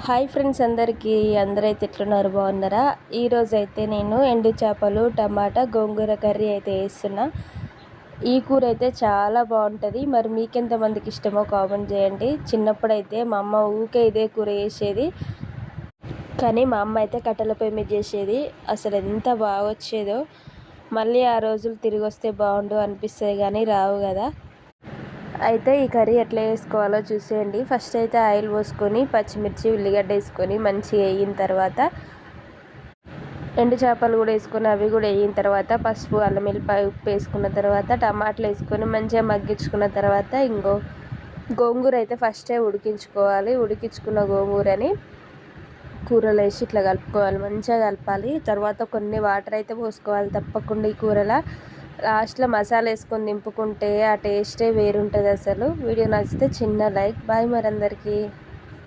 Hi friends, అందరైతే ఎట్లున్నారు? బాగున్నారా? ఈరోజైతే నేను ఎండు చేపలు టమాటా గోంగూర కర్రీ అయితే వేస్తున్నా. ఈ కూర అయితే చాలా బాగుంటుంది. మరి మీకెంతమందికి ఇష్టమో కామెంట్ చేయండి. చిన్నప్పుడైతే మా అమ్మ ఊకే ఇదే కూర చేసేది, కానీ మా అమ్మ అయితే కట్టెల పొయ్యి మీద చేసేది. అసలు ఎంత బాగా వచ్చేదో. మళ్ళీ ఆ రోజులు తిరిగి వస్తే బాగుండు అనిపిస్తుంది, కానీ రావు కదా. అయితే ఈ కర్రీ ఎట్లా వేసుకోవాలో చూసేయండి. ఫస్ట్ అయితే ఆయిల్ పోసుకొని పచ్చిమిర్చి ఉల్లిగడ్డ వేసుకొని మంచిగా వేగిన తర్వాత ఎండు చేపలు కూడా వేసుకొని అవి కూడా వేగిన తర్వాత పసుపు అల్లం వెల్లిపాయ ఉప్పు వేసుకున్న తర్వాత టమాటాలు వేసుకొని మంచిగా మగ్గించుకున్న తర్వాత గోంగూర అయితే ఫస్టే ఉడికించుకోవాలి. ఉడికించుకున్న గోంగూరని కూరలో వేసి ఇట్లా కలుపుకోవాలి, మంచిగా కలపాలి. తర్వాత కొన్ని వాటర్ అయితే పోసుకోవాలి తప్పకుండా ఈ కూరలో. లాస్ట్లో మసాలా వేసుకొని దింపుకుంటే ఆ టేస్టే వేరుంటుంది అసలు. వీడియో నచ్చితే చిన్న లైక్. బాయ్ మరి అందరికీ.